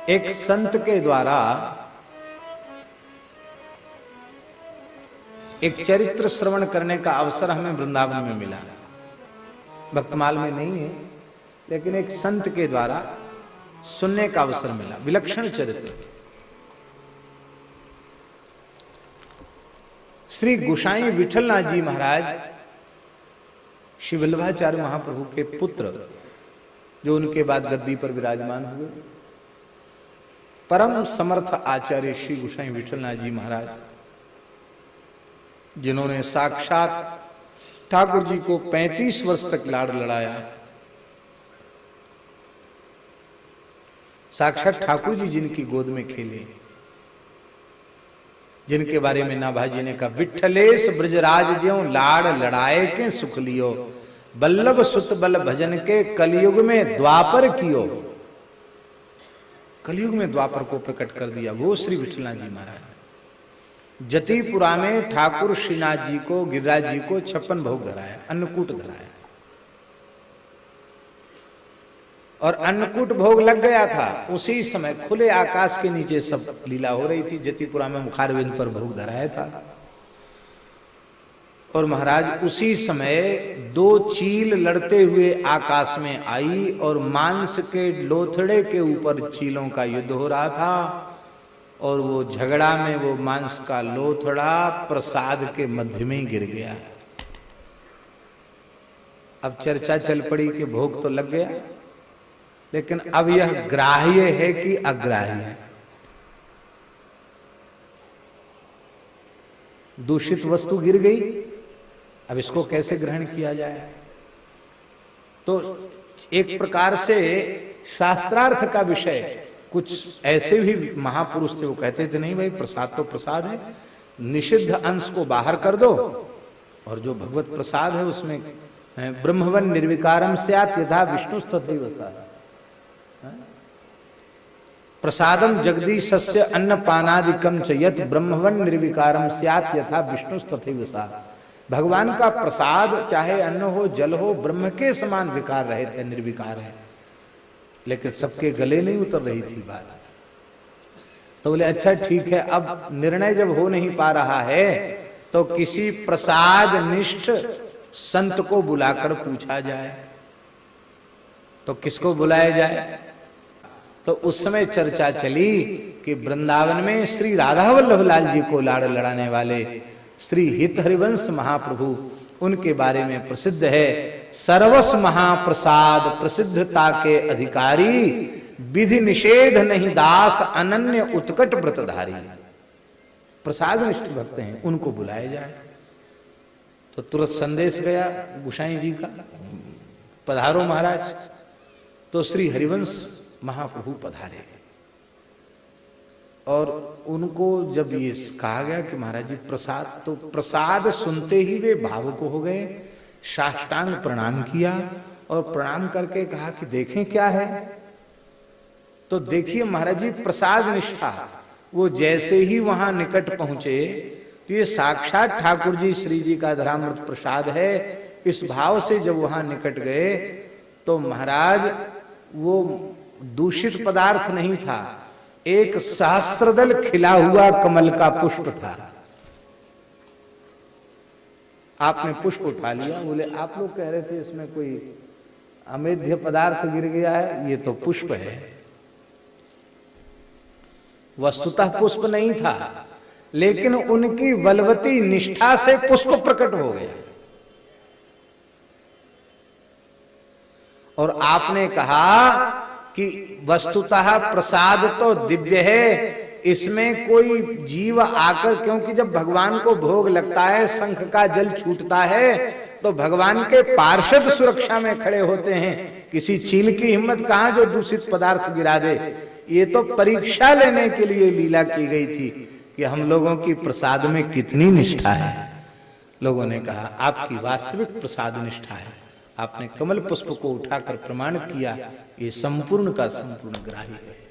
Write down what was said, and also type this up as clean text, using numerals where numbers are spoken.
एक संत के द्वारा एक चरित्र श्रवण करने का अवसर हमें वृंदावन में मिला। भक्तमाल में नहीं है, लेकिन एक संत के द्वारा सुनने का अवसर मिला। विलक्षण चरित्र। श्री गोसाई विठलनाथ जी महाराज श्री वल्लभाचार्य महाप्रभु के पुत्र, जो उनके बाद गद्दी पर विराजमान हुए, परम समर्थ आचार्य श्री गोसाई विठलनाथ जी महाराज, जिन्होंने साक्षात ठाकुर जी को 35 वर्ष तक लाड़ लड़ाया। साक्षात ठाकुर जी जिनकी गोद में खेले, जिनके बारे में नाभाजी ने कहा, विठलेश ब्रजराज ज्यों लाड़ लड़ाए के सुख लियो, बल्लभ सुत बल भजन के कलयुग में द्वापर कियो। कलयुग में द्वापर को प्रकट कर दिया वो श्री विठलनाथ जी महाराज। जतिपुरा में ठाकुर श्रीनाथ जी को, गिरिराज जी को 56 भोग धराया, अन्नकूट धराया, और अन्नकूट भोग लग गया था। उसी समय खुले आकाश के नीचे सब लीला हो रही थी। जतिपुरा में मुखारविंद पर भोग धराया था, और महाराज उसी समय 2 चील लड़ते हुए आकाश में आई, और मांस के लोथड़े के ऊपर चीलों का युद्ध हो रहा था, और वो झगड़ा में वो मांस का लोथड़ा प्रसाद के मध्य में ही गिर गया। अब चर्चा चल पड़ी कि भोग तो लग गया, लेकिन अब यह ग्राह्य है कि अग्राह्य है। दूषित वस्तु गिर गई, अब इसको कैसे ग्रहण किया जाए? तो एक प्रकार से शास्त्रार्थ का विषय, कुछ ऐसे भी महापुरुष थे, वो कहते थे नहीं भाई प्रसाद तो प्रसाद है, निषिद्ध अंश को बाहर कर दो, और जो भगवत प्रसाद है उसमें ब्रह्मवन निर्विकारम स्यात् यथा विष्णु तथैव सा। प्रसादम जगदीशस्य अन्नपानादिकम च यत् ब्रह्मवन निर्विकारम स्यात् यथा विष्णु तथैव सा। भगवान का प्रसाद चाहे अन्न हो, जल हो, ब्रह्म के समान विकार रहे थे, निर्विकार है। लेकिन सबके गले नहीं उतर रही थी बात। तो बोले अच्छा ठीक है, अब निर्णय जब हो नहीं पा रहा है तो किसी प्रसाद निष्ठ संत को बुलाकर पूछा जाए। तो किसको बुलाया जाए? तो उस समय चर्चा चली कि वृंदावन में श्री राधा वल्लभ लाल जी को लाड़ लड़ाने वाले श्री हित हरिवंश महाप्रभु, उनके बारे में प्रसिद्ध है, सर्वस महाप्रसाद प्रसिद्धता के अधिकारी, विधि निषेध नहीं दास अनन्य उत्कट व्रतधारी। प्रसाद निष्ठ भक्त हैं, उनको बुलाया जाए। तो तुरंत संदेश गया गोसाई जी का, पधारो महाराज। तो श्री हरिवंश महाप्रभु पधारे, और उनको जब ये कहा गया कि महाराज जी प्रसाद, तो प्रसाद सुनते ही वे भावुक हो गए, साष्टांग प्रणाम किया, और प्रणाम करके कहा कि देखें क्या है। तो देखिए महाराज जी प्रसाद निष्ठा, वो जैसे ही वहां निकट पहुंचे तो ये साक्षात ठाकुर जी श्री जी का धरामृत प्रसाद है, इस भाव से जब वहां निकट गए तो महाराज वो दूषित पदार्थ नहीं था, एक सहस्त्रदल खिला हुआ कमल का पुष्प था। आपने पुष्प उठा लिया, बोले आप लोग कह रहे थे इसमें कोई अमेध्य पदार्थ गिर गया है, ये तो पुष्प है। वस्तुतः पुष्प नहीं था, लेकिन उनकी बलवती निष्ठा से पुष्प प्रकट हो गया। और आपने कहा कि वस्तुतः प्रसाद तो दिव्य है, इसमें कोई जीव आकर, क्योंकि जब भगवान को भोग लगता है, शंख का जल छूटता है, तो भगवान के पार्षद सुरक्षा में खड़े होते हैं। किसी चील की हिम्मत कहां जो दूषित पदार्थ गिरा दे। ये तो परीक्षा लेने के लिए लीला की गई थी कि हम लोगों की प्रसाद में कितनी निष्ठा है। लोगों ने कहा आपकी वास्तविक प्रसाद निष्ठा है। आपने कमल पुष्प को उठाकर प्रमाणित किया, ये संपूर्ण का संपूर्ण ग्राही है।